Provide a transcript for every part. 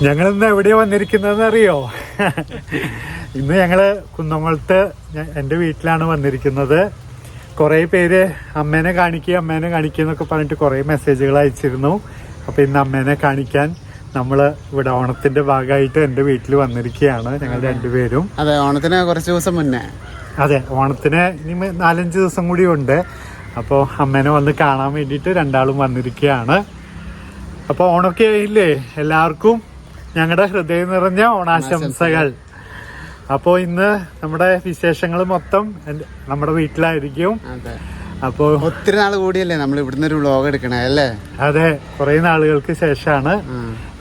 ഞങ്ങളിന്ന് എവിടെയാ വന്നിരിക്കുന്നതെന്ന് അറിയോ? ഇന്ന് ഞങ്ങള് കുന്നംകുളത്ത് എൻ്റെ വീട്ടിലാണ് വന്നിരിക്കുന്നത്. കുറേ പേര് അമ്മേനെ കാണിക്കുക എന്നൊക്കെ പറഞ്ഞിട്ട് കുറേ മെസ്സേജുകൾ അയച്ചിരുന്നു. അപ്പോൾ ഇന്ന് അമ്മേനെ കാണിക്കാൻ നമ്മൾ ഇവിടെ ഓണത്തിന്റെ ഭാഗമായിട്ട് എൻ്റെ വീട്ടിൽ വന്നിരിക്കുകയാണ് ഞങ്ങൾ രണ്ടുപേരും. അതെ, ഓണത്തിന് കുറച്ച് ദിവസം മുന്നേ. അതെ, ഓണത്തിന് ഇനി 4-5 ദിവസം കൂടി ഉണ്ട്. അപ്പോൾ അമ്മേനെ വന്ന് കാണാൻ വേണ്ടിയിട്ട് രണ്ടാളും വന്നിരിക്കുകയാണ്. അപ്പോൾ ഓണമൊക്കെ ആയില്ലേ? എല്ലാവർക്കും ഞങ്ങളുടെ ഹൃദയം നിറഞ്ഞ ഓണാശംസകൾ. അപ്പോൾ ഇന്ന് നമ്മുടെ വിശേഷങ്ങൾ മൊത്തം നമ്മുടെ വീട്ടിലായിരിക്കും. അപ്പോൾ ഒത്തിരി നാൾ കൂടിയല്ലേ നമ്മൾ ഇവിടുന്ന് ഒരു വ്ലോഗ് എടുക്കണേ അല്ലേ? അതെ, കുറെ നാളുകൾക്ക് ശേഷമാണ്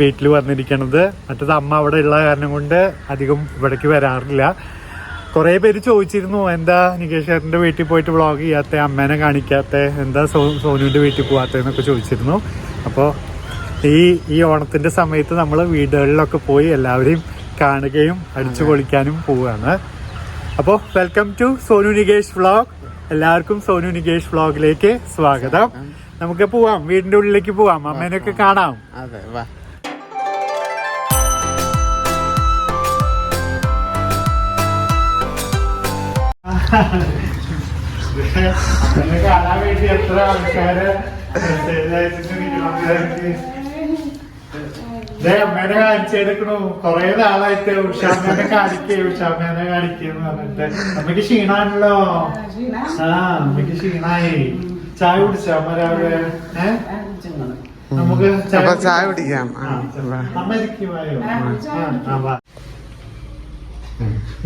വീട്ടിൽ വന്നിരിക്കണത്. മറ്റത് അമ്മ അവിടെ ഉള്ള കാരണം കൊണ്ട് അധികം ഇവിടേക്ക് വരാറില്ല. കുറേ പേര് ചോദിച്ചിരുന്നു, എന്താ നികേഷ് ചേട്ടൻ്റെ വീട്ടിൽ പോയിട്ട് വ്ളോഗ് ചെയ്യാത്ത, അമ്മേനെ കാണിക്കാത്ത, എന്താ സോനുവിൻ്റെ വീട്ടിൽ പോകാത്തതെന്നൊക്കെ ചോദിച്ചിരുന്നു. അപ്പോൾ ഈ ഓണത്തിൻ്റെ സമയത്ത് നമ്മൾ വീടുകളിലൊക്കെ പോയി എല്ലാവരെയും കാണുകയും അടിച്ചു പൊളിക്കാനും പോവുകയാണ്. അപ്പോൾ welcome to Sonu Nikesh vlog. എല്ലാവർക്കും സോനു നികേഷ് വ്ളോഗിലേക്ക് സ്വാഗതം. നമുക്ക് പോവാം, വീടിൻ്റെ ഉള്ളിലേക്ക് പോവാം, അമ്മേനൊക്കെ കാണാം. അതെ, വാ. കാണാൻ വേണ്ടി എത്ര ആൾക്കാര് അമ്മേനെ കാണിച്ചെടുക്കണു. കൊറേ നാളായിട്ട് ഉഷാമ്മേനെ കാണിക്കെന്ന് പറഞ്ഞിട്ട്. അമ്മക്ക് ക്ഷീണാണല്ലോ. അമ്മക്ക് ക്ഷീണായി. ചായ കുടിച്ചോ അമ്മ രാവിലെ? നമുക്ക് ചായ കുടിക്കാം. അമ്മ ഇരിക്കുമായോ?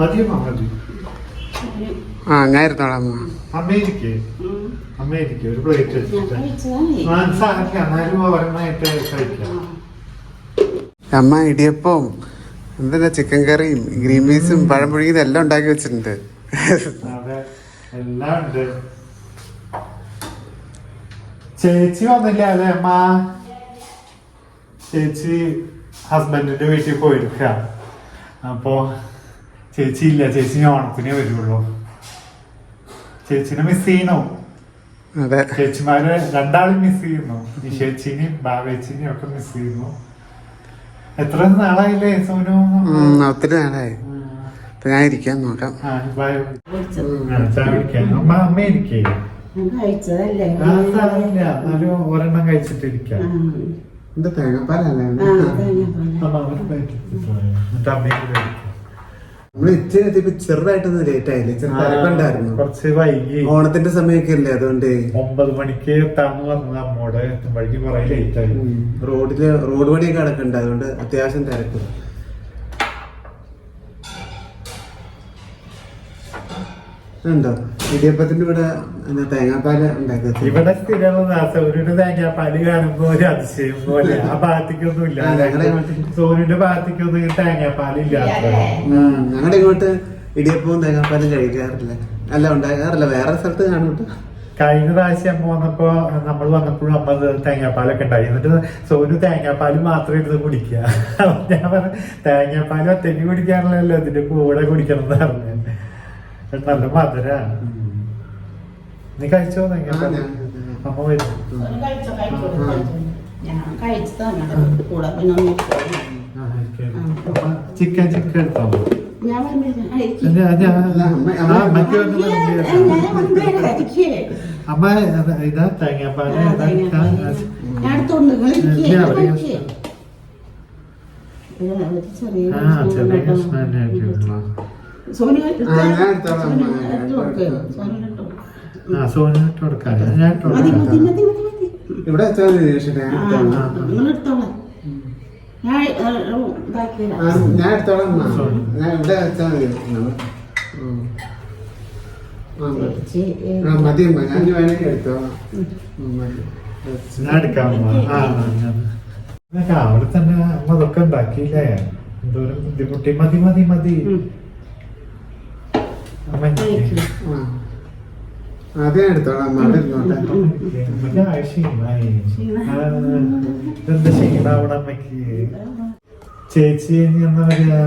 മതിയോ? മതി. ഞാൻ ഇരുന്നോളാം. അമ്മയിരിക്കും ഒരു പ്ലേറ്റ് വെച്ചിട്ട് എന്നാലും ഒരെണ്ണമായിട്ട് കഴിക്കാം. അമ്മ ഇടിയപ്പവും എന്താ ചിക്കൻ കറിയും ഗ്രീൻ പീസും പഴം പുഴുങ്ങിയതും എല്ലാം ഉണ്ടാക്കി വെച്ചിട്ടുണ്ട്. അതെ, എല്ലാം ഉണ്ട്. ചേച്ചി വന്നില്ല അല്ലേ അമ്മ? ചേച്ചി ഹസ്ബൻഡിന്റെ വീട്ടിൽ പോയിരിക്ക. അപ്പോ ചേച്ചി ഇല്ല, ചേച്ചി ഓണത്തിനേ വരുള്ളൂ. ചേച്ചിനെ മിസ് ചെയ്യണോ? അതെ, ചേച്ചിമാരെ രണ്ടാളും മിസ് ചെയ്യുന്നു. നിഷേച്ചിനെയും ബാവേച്ചിനെയും ഒക്കെ മിസ് ചെയ്യുന്നു. എത്ര നാളായില്ലേ സോനു? ഒത്തിരി നാളായി. ഞാൻ ഇരിക്കാൻ നോക്കാം. അമ്മ ഇരിക്കേ, ഒരെണ്ണം കഴിച്ചിട്ടിരിക്കാം. എന്താ തേങ്ങാപ്പാലല്ലേ? നമ്മള് ഇച്ചിരി ചെറുതായിട്ടൊന്ന് ലേറ്റ് ആയില്ലേ? തിരക്കുണ്ടായിരുന്നു, കുറച്ച് വൈകി. ഓണത്തിന്റെ സമയമൊക്കെ അല്ലേ, അതുകൊണ്ട് 9 മണിക്ക് എത്താന്ന് പറഞ്ഞത് അമ്മോട്. എത്തുമ്പോഴേക്ക് കുറെ ലേറ്റ് ആയി. റോഡ് പണിയൊക്കെ നടക്കുന്നുണ്ട്, അതുകൊണ്ട് അത്യാവശ്യം തിരക്കും. ഉണ്ടോ ഇടിയപ്പത്തിന്റെ ഇവിടെ തേങ്ങാപ്പാല് ഉണ്ടാക്കുക? ഇവിടെ സ്ഥിരമുള്ള സോനുവിന്റെ തേങ്ങാപ്പാല് കാണുമ്പോ ഒരു അതിശയം പോലെ. ആ ഭാഗത്തേക്കൊന്നും ഇല്ല, സോനുവിന്റെ ഭാഗത്തേക്കൊന്നും തേങ്ങാപ്പാലില്ല. ഞങ്ങളുടെ ഇങ്ങോട്ട് ഇടിയപ്പവും തേങ്ങാപ്പാലും കഴിക്കാറില്ല, അല്ല ഉണ്ടാക്കാറില്ല. വേറെ സ്ഥലത്ത് കാണും. കഴിഞ്ഞ പ്രാവശ്യം നമ്മൾ വന്നപ്പോഴും അമ്മ തേങ്ങാപ്പാലൊക്കെ ഉണ്ടായി. എന്നിട്ട് സോനു തേങ്ങാപ്പാല് മാത്രം എടുത്ത് കുടിക്കുക. ഞാൻ പറഞ്ഞു, തേങ്ങാപ്പാല് ഒറ്റയ്ക്ക് കുടിക്കാറില്ലല്ലോ, ഇതിന്റെ കൂടെ കുടിക്കണം എന്ന് പറഞ്ഞു. നല്ല മധുരാണ്. നീ കഴിച്ചോ തേങ്ങാപ്പാല്? അമ്മ വരും. ചിക്കൻ എടുത്തോ? അമ്മ ഇതാ തേങ്ങാപ്പാല്. ചെറിയ കഷ്ണം തന്നെ ആയിരിക്കും. സോനിട്ട് കൊടുക്കാം. ഞാൻ ഇവിടെ ഞാൻ എടുത്തോളാം. ഞാൻ ഇവിടെ വെച്ചാൽ മതി. മതി, ഞാൻ വേണമെങ്കിൽ എടുത്തോളാം. ഞാൻ എടുക്കാം. അവിടെ തന്നെ അമ്മ അതൊക്കെ ഉണ്ടാക്കിയില്ലേ? എന്തോരം ബുദ്ധിമുട്ടി. മതി മതി മതി. അതെ, എടുത്തോളാം. അവിടെ ഇരുന്നോട്ടെ. ഇതെന്താ ക്ഷീണാവണം അമ്മക്ക്? ചേച്ചി എന്താ പറയാ?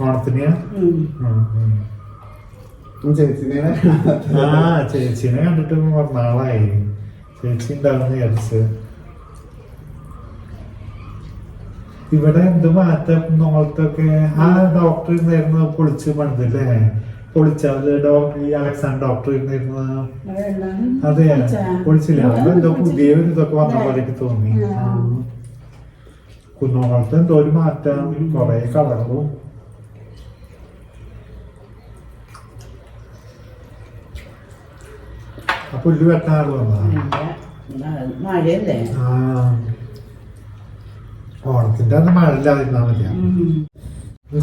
ഓണത്തിനെയാ? ചേച്ചിനെ കണ്ടിട്ട് നാളായി. ചേച്ചി ഉണ്ടാവുന്ന വിചാരിച്ച്. ഇവിടെ എന്ത് മാറ്റം നോളത്തൊക്കെ ആ ഡോക്ടർ ഇരുന്നായിരുന്നു പൊളിച്ച് പണിതല്ലേ, പൊളിച്ചത് ഈ അലക്സാണ്ടർ ഡോക്ടർ ഇരുന്നിരുന്ന അതെ പൊളിച്ചില്ല. അവിടെ എന്തോ പുതിയ ഒരു ഇതൊക്കെ വന്ന പോലെയൊക്കെ തോന്നി. കുന്നോളത്ത് എന്തോ ഒരു മാറ്റം, കൊറേ കളറും. ആ പുല്ല് വെട്ടാൻ ആള് വന്നതാ. മഴയല്ലേ? ഓണത്തിന്റെ അന്ന് മഴ ഇല്ലാതിരുന്നാ മതിയാ.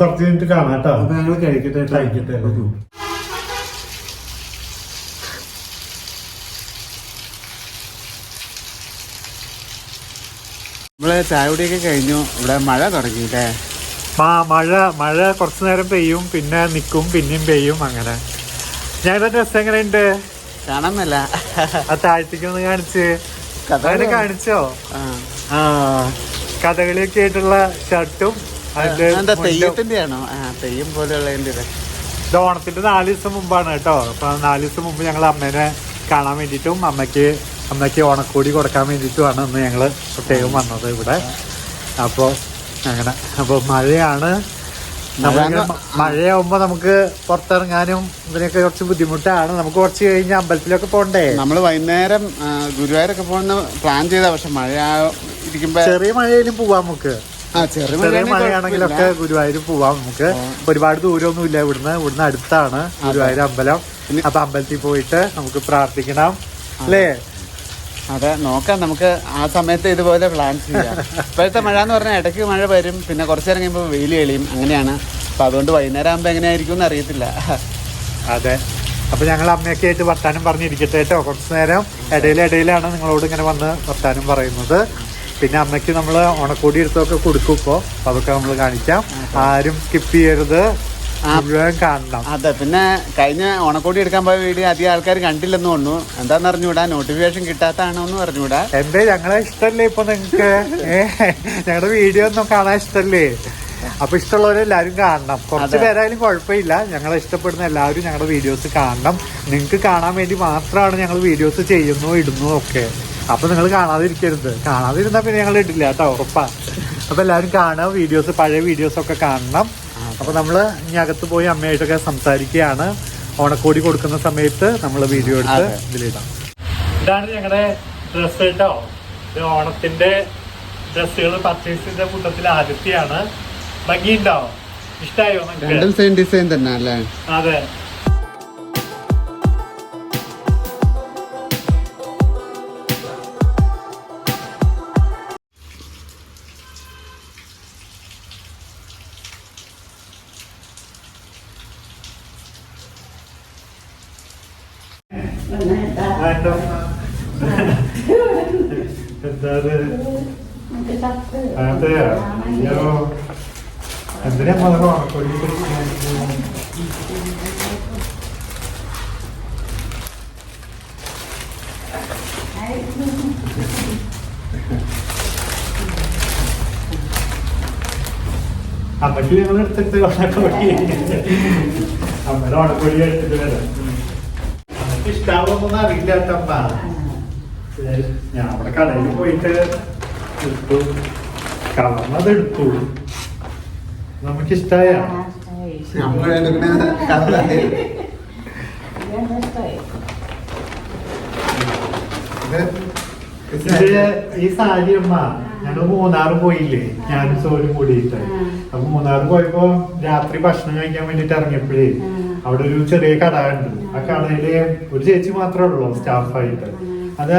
കുറച്ച് കഴിഞ്ഞിട്ട് കാണാം കേട്ടോ. ഞങ്ങൾ കഴിക്കട്ടെ. നമ്മള് ചായ കുടിയൊക്കെ കഴിഞ്ഞു. ഇവിടെ മഴ തുടങ്ങിയില്ലേ? മഴ കുറച്ചു നേരം പെയ്യും, പിന്നെ നിക്കും, പിന്നെയും പെയ്യും, അങ്ങനെ. ഞങ്ങളുടെ ഡ്രസ് എങ്ങനെയുണ്ട് കാണാന്നല്ല, ആ താഴ്ത്തിക്കൊന്ന് കാണിച്ച്. അങ്ങനെ കാണിച്ചോ? കഥകളിയൊക്കെ ആയിട്ടുള്ള ഷർട്ടും തെയ്യത്തിന്റെ ആണോ? തെയ്യം പോലെയുള്ള ഇത് ഓണത്തിന്റെ 4 ദിവസം മുമ്പാണ് കേട്ടോ. അപ്പൊ 4 ദിവസം മുമ്പ് ഞങ്ങൾ അമ്മേനെ കാണാൻ വേണ്ടിയിട്ടും അമ്മയ്ക്ക് ഓണക്കോടി കൊടുക്കാൻ വേണ്ടിയിട്ടുമാണ് ഇന്ന് ഞങ്ങള് പ്രത്യേകം വന്നത് ഇവിടെ. അപ്പൊ അങ്ങനെ മഴയാണ്. മഴയാവുമ്പോ നമുക്ക് പുറത്തിറങ്ങാനും ഇതിനൊക്കെ കുറച്ച് ബുദ്ധിമുട്ടാണ്. നമുക്ക് കുറച്ച് കഴിഞ്ഞ് അമ്പലത്തിലൊക്കെ പോണ്ടേ. നമ്മള് വൈകുന്നേരം ഗുരുവായൂരൊക്കെ പോകുന്ന പ്ലാൻ ചെയ്ത, പക്ഷെ മഴ ഇരിക്കുമ്പോ ചെറിയ മഴയിലും പോവാം നമുക്ക്. ചെറിയ മഴയാണെങ്കിലൊക്കെ ഗുരുവായൂർ പോവാം നമുക്ക്. ഒരുപാട് ദൂരമൊന്നും ഇല്ല ഇവിടുന്ന് അടുത്താണ് ഗുരുവായൂർ അമ്പലം. അപ്പൊ അമ്പലത്തിൽ പോയിട്ട് നമുക്ക് പ്രാർത്ഥിക്കണം അല്ലേ? അതെ, നോക്കാം. നമുക്ക് ആ സമയത്ത് ഇതുപോലെ പ്ലാൻ ചെയ്യാം. ഇപ്പോഴത്തെ മഴ എന്ന് പറഞ്ഞാൽ ഇടയ്ക്ക് മഴ വരും, പിന്നെ കുറച്ച് നേരം കഴിയുമ്പോൾ വെയിൽ തെളിയും, അങ്ങനെയാണ്. അപ്പൊ അതുകൊണ്ട് വൈകുന്നേരം ആകുമ്പോൾ എങ്ങനെയായിരിക്കും എന്ന് അറിയത്തില്ല. അതെ, അപ്പൊ ഞങ്ങൾ അമ്മയൊക്കെ ആയിട്ട് വർത്താനം പറഞ്ഞിരിക്കട്ടെ കേട്ടോ. കുറച്ചു നേരം ഇടയിലാണ് നിങ്ങളോട് ഇങ്ങനെ വന്ന് വർത്താനം പറയുന്നത്. പിന്നെ അമ്മയ്ക്ക് നമ്മൾ ഓണക്കോടി എടുത്തൊക്കെ കൊടുക്കും. ഇപ്പോൾ അതൊക്കെ നമ്മൾ കാണിക്കാം. ആരും സ്കിപ്പ് ചെയ്യരുത്, മുഴുവൻ കാണണം. അതെ, പിന്നെ കഴിഞ്ഞ ഓണക്കോടി എടുക്കാൻ പോയ വീഡിയോ അധികം ആൾക്കാർ കണ്ടില്ലെന്ന് തോന്നുന്നു. എന്താന്ന് അറിഞ്ഞൂടാ, നോട്ടിഫിക്കേഷൻ കിട്ടാത്താണോ എന്ന് പറഞ്ഞൂടാ. എന്തേ, ഞങ്ങളെ ഇഷ്ടല്ലേ ഇപ്പൊ നിങ്ങക്ക്? ഞങ്ങളുടെ വീഡിയോ ഒന്നും കാണാൻ ഇഷ്ടല്ലേ? അപ്പൊ ഇഷ്ടമുള്ളവരെല്ലാരും കാണണം. കുറച്ച് പേരായാലും കുഴപ്പമില്ല, ഞങ്ങളെ ഇഷ്ടപ്പെടുന്ന എല്ലാവരും ഞങ്ങളുടെ വീഡിയോസ് കാണണം. നിങ്ങൾക്ക് കാണാൻ വേണ്ടി മാത്രമാണ് ഞങ്ങൾ വീഡിയോസ് ചെയ്യുന്നു ഇടുന്നു ഒക്കെ. അപ്പൊ നിങ്ങൾ കാണാതിരിക്കരുത്. കാണാതിരുന്നാ പിന്നെ ഞങ്ങൾ ഇടില്ല കേട്ടോ, ഉറപ്പാ. അപ്പൊ എല്ലാവരും കാണുക, വീഡിയോസ്, പഴയ വീഡിയോസ് ഒക്കെ കാണണം. അപ്പൊ നമ്മള് ഇനി അകത്ത് പോയി അമ്മയായിട്ടൊക്കെ സംസാരിക്കുകയാണ്. ഓണക്കോടി കൊടുക്കുന്ന സമയത്ത് നമ്മൾ വീഡിയോ എടുത്ത് ഇതിലിടാം. ഇതാണ് ഞങ്ങളുടെ ഡ്രസ് കേട്ടോ. ഇത് ഓണത്തിന്റെ ഡ്രസ്സുകൾ പർച്ചേസ് ചെയ്ത കൂട്ടത്തിൽ ആദ്യത്തെയാണ്. ഭംഗിയുണ്ടോ? ഇഷ്ടായോ? രണ്ടും സെയിം ഡിസൈൻ തന്നെ അല്ലേ? അതെ. എന്തിനാ മുതൽ ഓണക്കോടി? അമ്മയ്ക്ക് ഞങ്ങൾ എടുത്തിട്ട് ഓണക്കോടി, അമ്മയുടെ ഓണക്കോടി എടുത്തിട്ട് വരാം. അമ്മക്ക് ഇഷ്ടാവുന്നൊന്നും അറിയില്ല കേട്ടമ്മ. ഞാൻ അവിടെ കടയിൽ പോയിട്ട് എടുത്തു, കളർന്നത് എടുത്തു. നമുക്ക് ഇഷ്ടായ ഈ സാരി അമ്മ, ഞങ്ങള് മൂന്നാറ് പോയില്ലേ, ഞാനും സോനും കൂടിയിട്ട്. അപ്പൊ മൂന്നാറ് പോയപ്പോ രാത്രി ഭക്ഷണം കഴിക്കാൻ വേണ്ടിട്ട് ഇറങ്ങിയപ്പോഴേ അവിടെ ഒരു ചെറിയ കട ഉണ്ട്. ആ കടയില് ഒരു ചേച്ചി മാത്രമേ ഉള്ളൂ സ്റ്റാഫായിട്ട്. അത്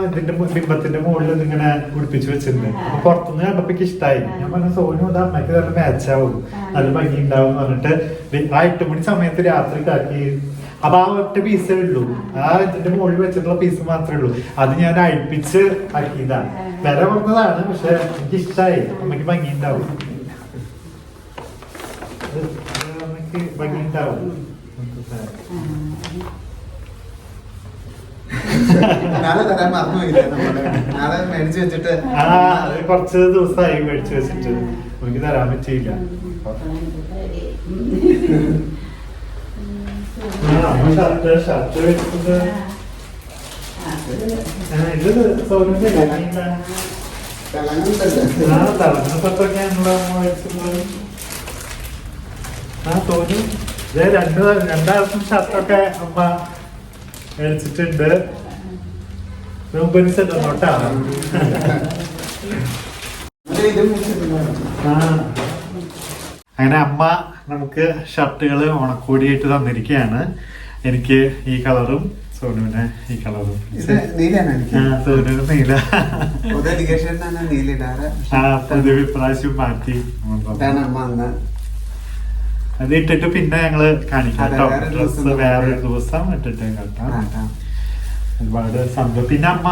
ഇതിന്റെ ബിംബത്തിന്റെ മുകളിൽ ഇങ്ങനെ പിടിപ്പിച്ചു വെച്ചിട്ടുണ്ട്. അപ്പൊ പുറത്തുനിന്ന് കണ്ടപ്പോ ഇഷ്ടമായി. ഞാൻ പറഞ്ഞു സോനു അത് അമ്മയ്ക്ക് നല്ല മാച്ചാവും, നല്ല ഭംഗി ഉണ്ടാവും എന്ന് പറഞ്ഞിട്ട് ആ 8 മണി സമയത്ത് രാത്രി കാക്കി. അപ്പൊ ആ ഒറ്റ പീസേ ഉള്ളൂ, ആ ഇതിന്റെ മുകളിൽ വെച്ചിട്ടുള്ള പീസ് മാത്രമേ ഉള്ളൂ. അത് ഞാൻ അഴിപ്പിച്ച് ആക്കിയതാണ്. വില കുറഞ്ഞതാണ്, പക്ഷെ എനിക്ക് ഇഷ്ടമായി. അമ്മയ്ക്ക് ഭംഗി ഉണ്ടാവും, അമ്മയ്ക്ക് ഭംഗി ഉണ്ടാവും. കുറച്ച് ദിവസമായി മേടിച്ചു വെച്ചിട്ട് എനിക്ക് തരാൻ പറ്റിയില്ല. ഷർട്ട് വെച്ചിട്ട് ഇത് സോനിന്റെ ആ തിളങ്ങുന്ന ഷർട്ടൊക്കെയാണല്ലോ അമ്മ മേടിച്ചിട്ടുള്ളത്. ആ തോന്നി ഇതേ രണ്ടാൾക്കും ഷർട്ടൊക്കെ അമ്മ മേടിച്ചിട്ടുണ്ട്. നോട്ടാ അങ്ങനെ അമ്മ നമുക്ക് ഷർട്ടുകള് ഓണക്കോടിയായിട്ട് തന്നിരിക്കുകയാണ്. എനിക്ക് ഈ കളറും സോനുവിന് ഈ കളറും. സോനുവിന് നീല. പൊതുവെ ഇപ്രാവശ്യം മാറ്റി അത് ഇട്ടിട്ട് പിന്നെ ഞങ്ങള് കാണിക്കാം കേട്ടോ. ഡ്രസ് വേറൊരു ദിവസം ഇട്ടിട്ട് കേട്ടോ. ഒരുപാട് സംഭവം. പിന്നെ അമ്മ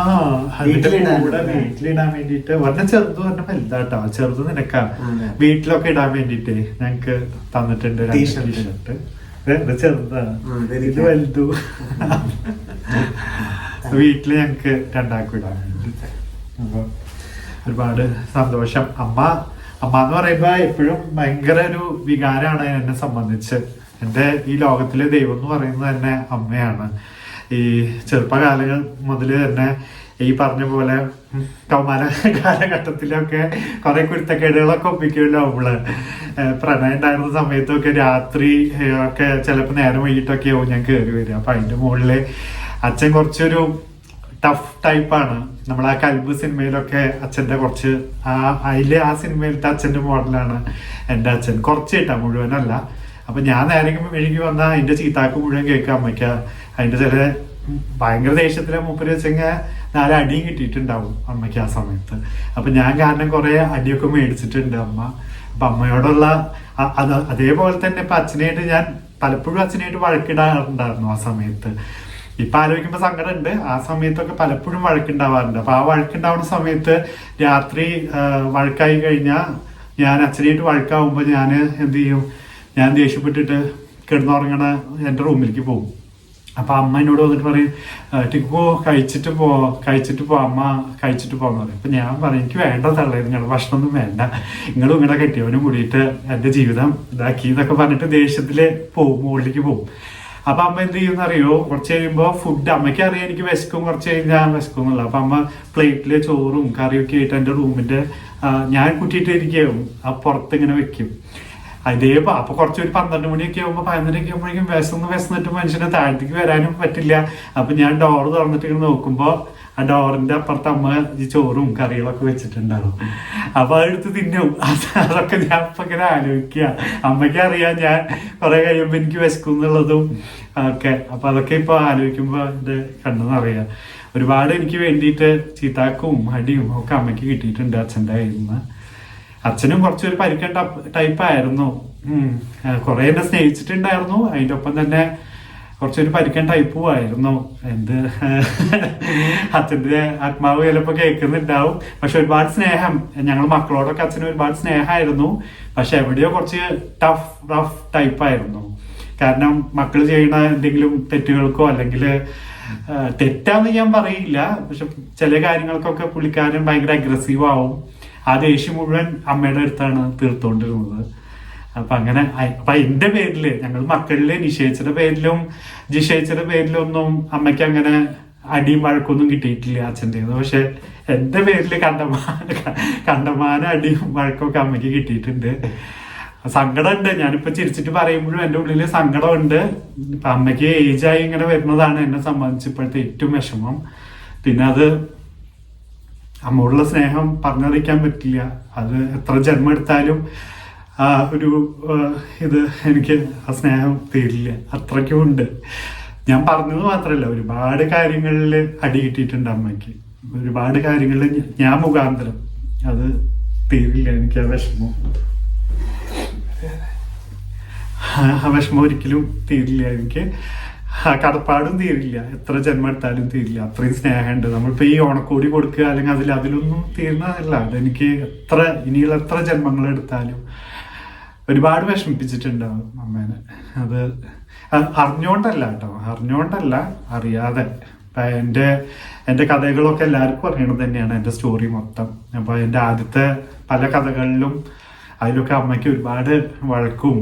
അതിന്റെ കൂടെ വീട്ടിലിടാൻ വേണ്ടിട്ട് പറഞ്ഞ ചെറുത് പറഞ്ഞ വലുതാട്ടോ. ചെറുത് നിനക്കാ വീട്ടിലൊക്കെ ഇടാൻ വേണ്ടിട്ട് ഞങ്ങക്ക് തന്നിട്ടുണ്ട് ടീഷർട്ട്. ചെറുതാ ഇത് വലുതു. വീട്ടില് ഞങ്ങക്ക് രണ്ടാൾക്കും ഇടാൻ വേണ്ടിട്ട്. അപ്പൊ ഒരുപാട് സന്തോഷം. അമ്മ എന്ന് പറയുമ്പോ എപ്പോഴും ഭയങ്കര ഒരു വികാരമാണ് എന്നെ സംബന്ധിച്ച്. എന്റെ ഈ ലോകത്തിലെ ദൈവം എന്ന് പറയുന്നത് തന്നെ അമ്മയാണ്. ഈ ചെറുപ്പകാലങ്ങൾ മുതൽ തന്നെ ഈ പറഞ്ഞ പോലെ കൗമാര കാലഘട്ടത്തിലൊക്കെ കുറെ കുരുത്തക്കേടുകളൊക്കെ ഒപ്പിക്കുമല്ലോ അവള്. പ്രണയം ഉണ്ടായിരുന്ന സമയത്തൊക്കെ രാത്രി ഒക്കെ ചിലപ്പോൾ നേരം വൈകിട്ടൊക്കെ ആവും ഞാൻ കയറി വരിക. അപ്പൊ അതിന്റെ മുകളില് അച്ഛൻ കുറച്ചൊരു ടഫ് ടൈപ്പാണ്. നമ്മൾ ആ കൽബ് സിനിമയിലൊക്കെ അച്ഛന്റെ കുറച്ച് അതില് ആ സിനിമയിലത്തെ അച്ഛന്റെ മോഡലാണ് എൻ്റെ അച്ഛൻ. കുറച്ച് കിട്ടാ, മുഴുവനല്ല. അപ്പൊ ഞാൻ നേരെ മെഴുകി വന്നാൽ അതിന്റെ ചീത്താക്ക് മുഴുവൻ കേൾക്കാൻ അമ്മയ്ക്ക്. അതിന്റെ ചില ഭയങ്കര ദേഷ്യത്തിലെ മൂപ്പര് വെച്ചെങ്കിൽ 4 അടിയും കിട്ടിയിട്ടുണ്ടാവും അമ്മയ്ക്ക് ആ സമയത്ത്. അപ്പൊ ഞാൻ കാരണം കുറെ അടിയൊക്കെ മേടിച്ചിട്ടുണ്ട് അമ്മ. അപ്പൊ അമ്മയോടുള്ള അതേപോലെ തന്നെ ഇപ്പൊ അച്ഛനായിട്ട് ഞാൻ പലപ്പോഴും അച്ഛനായിട്ട് വഴക്കിടാറുണ്ടായിരുന്നു ആ സമയത്ത്. ഇപ്പൊ ആലോചിക്കുമ്പോ സങ്കടമുണ്ട്. ആ സമയത്തൊക്കെ പലപ്പോഴും വഴക്കുണ്ടാവാറുണ്ട്. അപ്പൊ ആ വഴക്കുണ്ടാവുന്ന സമയത്ത് രാത്രി വഴക്കായി കഴിഞ്ഞാൽ ഞാൻ അച്ഛനായിട്ട് വഴക്കാവുമ്പോ ഞാൻ എന്ത് ചെയ്യും, ഞാൻ ദേഷ്യപ്പെട്ടിട്ട് കിടന്നുറങ്ങണ എൻ്റെ റൂമിലേക്ക് പോകും. അപ്പൊ അമ്മ എന്നോട് വന്നിട്ട് പറയും, ടിക്കോ കഴിച്ചിട്ട് പോ അമ്മ കഴിച്ചിട്ട് പോന്ന് പറയും. അപ്പൊ ഞാൻ പറയും, എനിക്ക് വേണ്ട തള്ളേ, നിങ്ങളുടെ ഭക്ഷണമൊന്നും വേണ്ട, നിങ്ങളും ഇങ്ങനെ കെട്ടിയവനും കൂടിയിട്ട് എൻ്റെ ജീവിതം ഇതാക്കി എന്നൊക്കെ പറഞ്ഞിട്ട് ദേഷ്യത്തില് പോവും, മുകളിലേക്ക് പോവും. അപ്പൊ അമ്മ എന്ത് ചെയ്യുന്ന അറിയോ, കുറച്ച് കഴിയുമ്പോ ഫുഡ് അമ്മയ്ക്ക് അറിയാം എനിക്ക് വിശക്കും, കുറച്ച് കഴിഞ്ഞാൽ വിശക്കും എന്നുള്ള. അപ്പൊ അമ്മ പ്ലേറ്റില് ചോറും കറിയൊക്കെ ആയിട്ട് എൻ്റെ റൂമിന്റെ ഞാൻ കുറ്റിയിട്ട് ഇരിക്കും ആ പുറത്ത് ഇങ്ങനെ വെക്കും. അപ്പൊ കുറച്ചൊരു 12 മണിയൊക്കെ ആകുമ്പോ 11 ആകുമ്പോഴേക്കും വിശന്നിട്ട് മനുഷ്യനെ താഴത്തേക്ക് വരാനും പറ്റില്ല. അപ്പൊ ഞാൻ ഡോറ് തുറന്നിട്ട് ഇങ്ങനെ നോക്കുമ്പോ ആ ഡോറിന്റെ അപ്പുറത്ത് അമ്മ ഈ ചോറും കറികളൊക്കെ വെച്ചിട്ടുണ്ടാവും. അപ്പൊ അതെടുത്ത് തിന്നും. അതൊക്കെ ഞാൻ ഇപ്പൊ ഇങ്ങനെ ആലോചിക്കുക. അമ്മയ്ക്ക് അറിയാം ഞാൻ കുറെ കഴിയുമ്പോ എനിക്ക് വിശക്കും എന്നുള്ളതും ഒക്കെ. അപ്പൊ അതൊക്കെ ഇപ്പൊ ആലോചിക്കുമ്പോ എന്റെ കണ്ണെന്നറിയാം. ഒരുപാട് എനിക്ക് വേണ്ടിയിട്ട് ചീത്താക്കും അടിയും ഒക്കെ അമ്മയ്ക്ക് കിട്ടിയിട്ടുണ്ട് അച്ഛൻ്റെ കയ്യിൽ നിന്ന്. അച്ഛനും കുറച്ചൊരു പരിക്കൻ ടൈപ്പായിരുന്നു. കുറെ എന്നെ സ്നേഹിച്ചിട്ടുണ്ടായിരുന്നു. അതിൻ്റെ ഒപ്പം തന്നെ കുറച്ചൊരു പരിക്കൻ ടൈപ്പും ആയിരുന്നു. അച്ഛൻ്റെ ആത്മാവ് ചിലപ്പോൾ കേൾക്കുന്നുണ്ടാവും. പക്ഷെ ഒരുപാട് സ്നേഹം, ഞങ്ങൾ മക്കളോടൊക്കെ അച്ഛന് ഒരുപാട് സ്നേഹമായിരുന്നു. പക്ഷെ എവിടെയോ കുറച്ച് റഫ് ടൈപ്പായിരുന്നു. കാരണം മക്കൾ ചെയ്യുന്ന എന്തെങ്കിലും തെറ്റുകൾക്കോ അല്ലെങ്കിൽ തെറ്റാന്ന് ഞാൻ പറയില്ല, പക്ഷെ ചില കാര്യങ്ങൾക്കൊക്കെ പുള്ളിക്കാരൻ ഭയങ്കര അഗ്രസീവ് ആവും. ആ ദേഷ്യം മുഴുവൻ അമ്മയുടെ അടുത്താണ് തീർത്തോണ്ടിരുന്നത്. അപ്പൊ അങ്ങനെ അപ്പൊ എന്റെ പേരില്, ഞങ്ങൾ മക്കളില് നിശ്ചയിച്ചയുടെ പേരിലും ജിഷയിച്ചയുടെ പേരിലും ഒന്നും അമ്മയ്ക്ക് അങ്ങനെ അടിയും വഴക്കൊന്നും കിട്ടിയിട്ടില്ല അച്ഛൻ്റെ. പക്ഷെ എന്റെ പേരില് കണ്ടമാന അടിയും വഴക്കൊക്കെ അമ്മയ്ക്ക് കിട്ടിയിട്ടുണ്ട്. സങ്കടമുണ്ട്. ഞാനിപ്പോ ചിരിച്ചിട്ട് പറയുമ്പോഴും എന്റെ ഉള്ളില് സങ്കടമുണ്ട്. ഇപ്പൊ അമ്മയ്ക്ക് ഏജായി ഇങ്ങനെ വരുന്നതാണ് എന്നെ സംബന്ധിച്ച് ഇപ്പോഴത്തെ ഏറ്റവും വിഷമം. പിന്നെ അത് അമ്മയോടുള്ള സ്നേഹം പറഞ്ഞറിയിക്കാൻ പറ്റില്ല. അത് എത്ര ജന്മം എടുത്താലും ഒരു ഇത് എനിക്ക് ആ സ്നേഹം തീരില്ല, അത്രയ്ക്കും ഉണ്ട്. ഞാൻ പറഞ്ഞത് മാത്രമല്ല, ഒരുപാട് കാര്യങ്ങളിൽ അടി കിട്ടിയിട്ടുണ്ട് അമ്മയ്ക്ക്. ഒരുപാട് കാര്യങ്ങളിൽ ഞാൻ മുഖാന്തരം. അത് തീരില്ല എനിക്ക് ആ വിഷമം. ആ വിഷമം ഒരിക്കലും തീരില്ല എനിക്ക്. കടപ്പാടും തീരില്ല, എത്ര ജന്മം എടുത്താലും തീരില്ല. അത്രയും സ്നേഹമുണ്ട്. നമ്മളിപ്പോ ഈ ഓണക്കോടി കൊടുക്കുക അല്ലെങ്കിൽ അതിലൊന്നും തീർന്നതല്ല. അതെനിക്ക് ഇനിയുള്ള എത്ര ജന്മങ്ങൾ എടുത്താലും ഒരുപാട് വിഷമിപ്പിച്ചിട്ടുണ്ടാവും അമ്മേനെ. അത് അറിഞ്ഞോണ്ടല്ല കേട്ടോ, അറിഞ്ഞോണ്ടല്ല, അറിയാതെ. എൻ്റെ കഥകളൊക്കെ എല്ലാവർക്കും അറിയണത് തന്നെയാണ്, എൻ്റെ സ്റ്റോറി മൊത്തം. അപ്പോൾ എൻ്റെ ആദ്യത്തെ പല കഥകളിലും അതിലൊക്കെ അമ്മയ്ക്ക് ഒരുപാട് വഴക്കും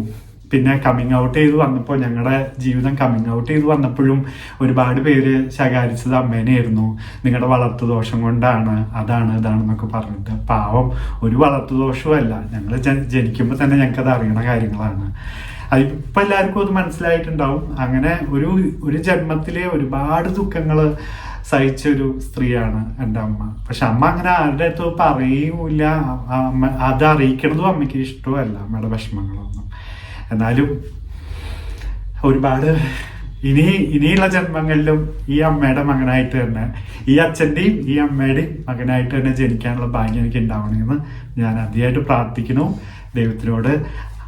പിന്നെ കമ്മിങ് ഔട്ട് ചെയ്ത് വന്നപ്പോൾ ഞങ്ങളുടെ ജീവിതം കമ്മിങ് ഔട്ട് ചെയ്ത് വന്നപ്പോഴും ഒരുപാട് പേര് ശകാരിച്ചത് അമ്മേനെയായിരുന്നു. നിങ്ങളുടെ വളർത്തു ദോഷം കൊണ്ടാണ്, അതാണ് ഇതാണെന്നൊക്കെ പറഞ്ഞിട്ട്. പാവം, ഒരു വളർത്തു ദോഷവുമല്ല. ഞങ്ങൾ ജനിക്കുമ്പോൾ തന്നെ ഞങ്ങൾക്കത് അറിയണ കാര്യങ്ങളാണ്. അതിപ്പോൾ എല്ലാവർക്കും അത് മനസ്സിലായിട്ടുണ്ടാവും. അങ്ങനെ ഒരു ജന്മത്തിലെ ഒരുപാട് ദുഃഖങ്ങൾ സഹിച്ചൊരു സ്ത്രീയാണ് എൻ്റെ അമ്മ. പക്ഷെ അമ്മ അങ്ങനെ ആരുടെ അടുത്ത് പറയൂല. അത് അറിയിക്കണതും അമ്മയ്ക്ക് ഇഷ്ടമല്ല, അമ്മയുടെ വിഷമങ്ങളൊന്നും. എന്നാലും ഒരുപാട് ഇനിയുള്ള ജന്മങ്ങളിലും ഈ അമ്മയുടെ മകനായിട്ട് തന്നെ, ഈ അച്ഛൻ്റെയും ഈ അമ്മയുടെയും മകനായിട്ട് തന്നെ ജനിക്കാനുള്ള ഭാഗ്യം എനിക്ക് ഉണ്ടാവണമെന്ന് ഞാൻ അതിയായിട്ട് പ്രാർത്ഥിക്കുന്നു ദൈവത്തിനോട്.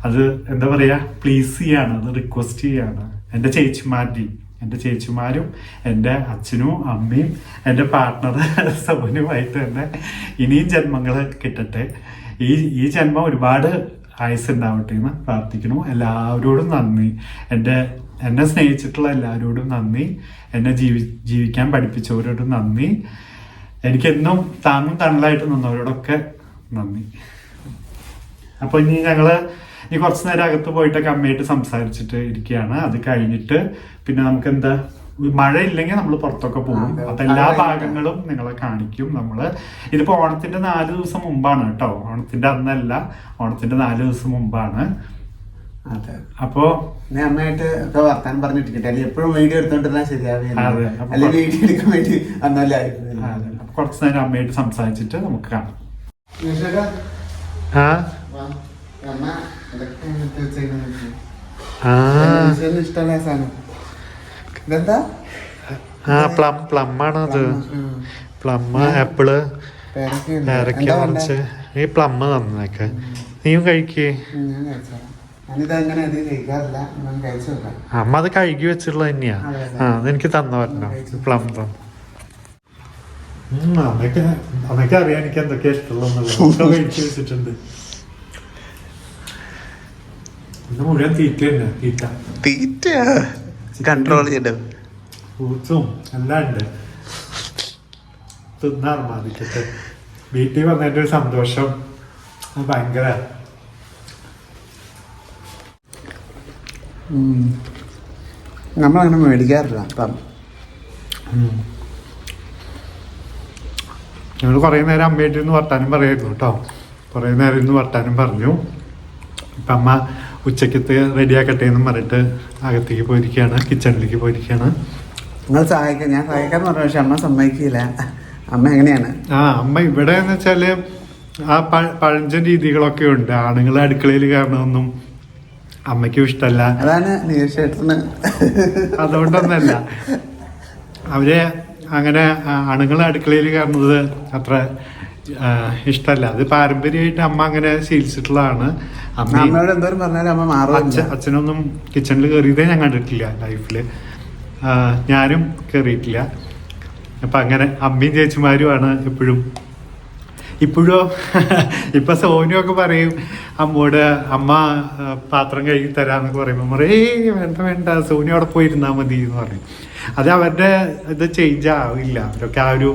അത് എന്താ പറയുക, പ്ലീസ് ചെയ്യാണ്, അത് റിക്വസ്റ്റ് ചെയ്യാണ്. എൻ്റെ ചേച്ചിമാരും എൻ്റെ അച്ഛനും അമ്മയും എൻ്റെ പാർട്ട്ണർ സോനുമായിട്ട് തന്നെ ഇനിയും ജന്മങ്ങൾ കിട്ടട്ടെ. ഈ ജന്മം ഒരുപാട് ആയുസ് ഉണ്ടാവട്ടെ എന്ന് പ്രാർത്ഥിക്കുന്നു. എല്ലാവരോടും നന്ദി. എന്നെ സ്നേഹിച്ചിട്ടുള്ള എല്ലാവരോടും നന്ദി. എന്നെ ജീവിക്കാൻ പഠിപ്പിച്ചവരോടും നന്ദി. എനിക്കെന്നും താങ്ങും തണലായിട്ട് നിന്നവരോടൊക്കെ നന്ദി. അപ്പോൾ ഇനി കുറച്ച് നേരം അകത്ത് പോയിട്ടൊക്കെ അമ്മയായിട്ട് സംസാരിച്ചിട്ട് ഇരിക്കുകയാണ്. അത് കഴിഞ്ഞിട്ട് പിന്നെ നമുക്ക് എന്താ, മഴ ഇല്ലെങ്കിൽ നമ്മൾ പുറത്തൊക്കെ പോകും. അപ്പൊ എല്ലാ ഭാഗങ്ങളും നിങ്ങളെ കാണിക്കും നമ്മള്. ഇതിപ്പോ ഓണത്തിന്റെ 4 ദിവസം മുമ്പാണ് കേട്ടോ, ഓണത്തിന്റെ അന്നല്ല, ഓണത്തിന്റെ 4 ദിവസം മുമ്പാണ്. അതെ. അപ്പോ അമ്മയായിട്ട് ഒക്കെ വർത്താനം പറഞ്ഞിട്ടിരിക്കട്ടെ, അല്ലെങ്കിൽ എപ്പോഴും വീഡിയോ എടുത്തോണ്ടിരുന്നാൽ ശരിയാവില്ല. അല്ലെങ്കിൽ വീഡിയോ എടുക്കാൻ വേണ്ടി അന്നല്ലേ. കുറച്ചു നേരം അമ്മയായിട്ട് സംസാരിച്ചിട്ട് നമുക്ക് കാണാം. ഇഷ്ടമല്ല സാധനം ഇതെന്താ? പ്ലം ആണ് അത്. പ്ലം, ആപ്പിള്, പേരക്ക കുറച്ച്. ഈ പ്ലം തന്നേക്കെ, നീയും കഴിക്കേ. അമ്മ അത് കഴുകി വെച്ചിട്ടുള്ള തന്നെയാ. അതെനിക്ക് തന്ന പറഞ്ഞോ, പ്ലം തന്നു. അമ്മയ്ക്ക് അറിയാം എനിക്ക് എന്തൊക്കെയാ ഇഷ്ടമുള്ള കഴിച്ചു വെച്ചിട്ടുണ്ട്. ഇത് മുഴുവൻ തീറ്റ തന്നെ, തീറ്റ കൺട്രോൾ ചെയ്യണ്ടേ, ഫ്രൂട്ട്സും എല്ലാം ഉണ്ട്. തിന്നാർ മതിക്കട്ടെ. വീട്ടിൽ വന്നതിന്റെ ഒരു സന്തോഷം ഭയങ്കര. നമ്മളങ്ങനെ മേടിക്കാറില്ല. അപ്പം ഞങ്ങൾ കുറേ നേരം അമ്മയായിട്ട് ഇരുന്ന് വർത്താനം പറയായിരുന്നു കേട്ടോ. കുറേ നേരം ഇരുന്ന് വർത്താനം പറഞ്ഞു. ഇപ്പം അമ്മ ഉച്ചക്കത്തെ റെഡിയാക്കട്ടെ എന്നും പറഞ്ഞിട്ട് അകത്തേക്ക് പോയിരിക്കുകയാണ്, കിച്ചണിലേക്ക് പോയിരിക്കുകയാണ്. നിങ്ങൾ സഹായിക്കാം, ഞാൻ സഹായിക്കാന്ന് പറഞ്ഞു. പക്ഷെ അമ്മ സമ്മതിക്കില്ല. അമ്മ എങ്ങനെയാണ്? അമ്മ ഇവിടെ എന്ന് വെച്ചാല് ആ പഴഞ്ചൻ രീതികളൊക്കെ ഉണ്ട്. ആണുങ്ങളെ അടുക്കളയിൽ കയറണമെന്നും അമ്മയ്ക്കും ഇഷ്ടമല്ല. അതാണ് നീർച്ചേട്ടന്. അതുകൊണ്ടൊന്നല്ല, അവര് അങ്ങനെ ആണുങ്ങളെ അടുക്കളയിൽ കയറുന്നത് അത്ര ഇഷ്ടമല്ല. അത് പാരമ്പര്യമായിട്ട് അമ്മ അങ്ങനെ ശീലിച്ചിട്ടുള്ളതാണ്. അമ്മയോട് എന്തോരം പറഞ്ഞാലും അമ്മ മാറും. അച്ഛനൊന്നും കിച്ചണിൽ കയറിയതേ ഞാൻ കണ്ടിട്ടില്ല ലൈഫില്. ഞാനും കയറിയിട്ടില്ല. അപ്പൊ അങ്ങനെ അമ്മയും ചേച്ചിമാരുമാണ് എപ്പോഴും. ഇപ്പോഴോ ഇപ്പൊ സോനുവൊക്കെ പറയും അമ്മോട്, അമ്മ പാത്രം കഴുകി തരാന്നൊക്കെ പറയുമ്പോൾ പറയും വേണ്ട സോനു അവിടെ പോയിരുന്നാ മതി എന്ന് പറയും. അത് അവരുടെ ഇത് ചേഞ്ച് ആവില്ല. അവരൊക്കെ ആ ഒരു,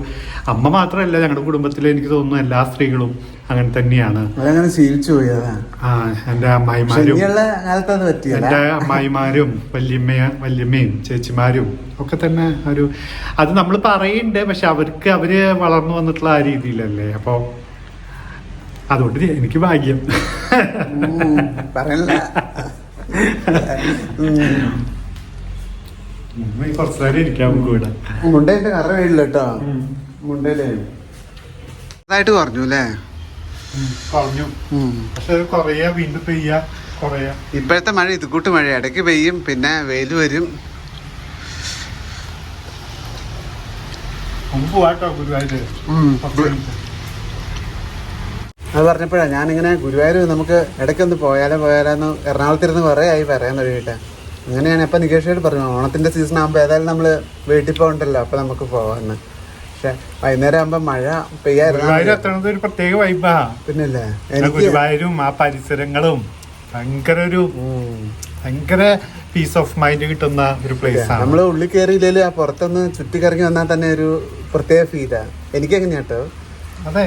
അമ്മ മാത്രമല്ല ഞങ്ങളുടെ കുടുംബത്തിലെ എനിക്ക് തോന്നുന്നു എല്ലാ സ്ത്രീകളും അങ്ങനെ തന്നെയാണ്. എന്റെ അമ്മായിമാരും എന്റെ അമ്മായിമാരും വല്യമ്മയും ചേച്ചിമാരും ഒക്കെ തന്നെ ഒരു, അത് നമ്മൾ പറയുന്നുണ്ട്. പക്ഷെ അവര് വളർന്നു വന്നിട്ടുള്ള ആ രീതിയിലല്ലേ. അപ്പൊ അതുകൊണ്ട് എനിക്ക് ഭാഗ്യം. കുറച്ചു നേരം ഇരിക്കാം കൂടെ. മുണ്ടേന്റെ കറ വീടില്ല കേട്ടോ. മുണ്ടേല് പറഞ്ഞു അല്ലേ? പറഞ്ഞു. പക്ഷെ കൊറയാ, വീണ്ടും പെയ്യാ, കൊറയാ. ഇപ്പോഴത്തെ മഴ ഇത് കൂട്ട് മഴ, ഇടയ്ക്ക് പെയ്യും പിന്നെ വെയിൽ വരും. പോവാട്ടോ ഗുരുവായൂര്. അത് പറഞ്ഞപ്പോഴാ ഞാനിങ്ങനെ ഗുരുവായൂർ നമുക്ക് ഇടയ്ക്കൊന്ന് പോയാലോന്ന് എറണാകുളത്തിരുന്ന് കുറേ ആയി പറയാൻ തുടങ്ങിയിട്ട്. അങ്ങനെയാണ് ഇപ്പം നികേഷോട് പറഞ്ഞു, ഓണത്തിന്റെ സീസൺ ആകുമ്പോൾ ഏതായാലും നമ്മള് വീട്ടിൽ പോകണ്ടല്ലോ, അപ്പൊ നമുക്ക് പോവാന്ന്. പക്ഷെ വൈകുന്നേരം ആകുമ്പോ മഴ പെയ്യാറുണ്ട്. ഒരു പ്രത്യേക വൈബാ. പിന്നല്ലേ ഗുരുവായൂരും ആ പരിസരങ്ങളും ഭയങ്കര പീസ് ഓഫ് മൈൻഡ് കിട്ടുന്ന ഒരു പ്ലേസ് ആണ്. നമ്മള് ഉള്ളിൽ കയറിയില്ലേലും ആ പുറത്തൊന്ന് ചുറ്റിക്കറങ്ങി വന്നാൽ തന്നെ ഒരു പ്രത്യേക ഫീലാ. എനിക്ക് എങ്ങനെയാട്ടോ. അതെ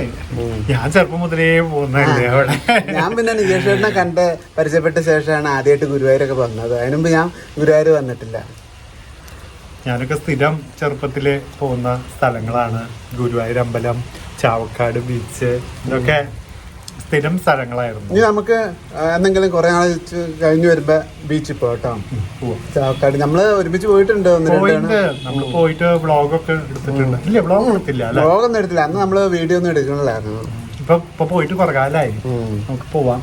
ഞാൻ ചെറുപ്പം മുതലേ പോകുന്നല്ലേ അവിടെ. ഞാൻ പിന്നെ നികേഷേട്ടനെ കണ്ട് പരിചയപ്പെട്ട ശേഷമാണ് ആദ്യമായിട്ട് ഗുരുവായൂരൊക്കെ വന്നത്. അതിനുമുമ്പ് ഞാൻ ഗുരുവായൂർ വന്നിട്ടില്ല. ഞാനൊക്കെ സ്ഥിരം ചെറുപ്പത്തില് പോകുന്ന സ്ഥലങ്ങളാണ് ഗുരുവായൂർ അമ്പലം, ചാവക്കാട് ബീച്ച്, ഇതൊക്കെ സ്ഥിരം സ്ഥലങ്ങളായിരുന്നു. ഇനി നമുക്ക് എന്തെങ്കിലും കുറെ നാൾ കഴിഞ്ഞ് വരുമ്പോ ബീച്ചിൽ പോട്ടോ. ചാവക്കാട് നമ്മള് ഒരുമിച്ച് പോയിട്ടുണ്ട്. നമ്മള് പോയിട്ട് വ്ളോഗൊക്കെ എടുത്തിട്ടുണ്ട്. ഇല്ല വ്ളോഗ് എടുത്തില്ല. വ്ളോഗൊന്നും എടുത്തില്ല. അന്ന് നമ്മള് വീഡിയോ ഒന്നും എടുക്കണില്ലായിരുന്നു. ഇപ്പൊ പോയിട്ട് കുറകാലായി. നമുക്ക് പോവാം.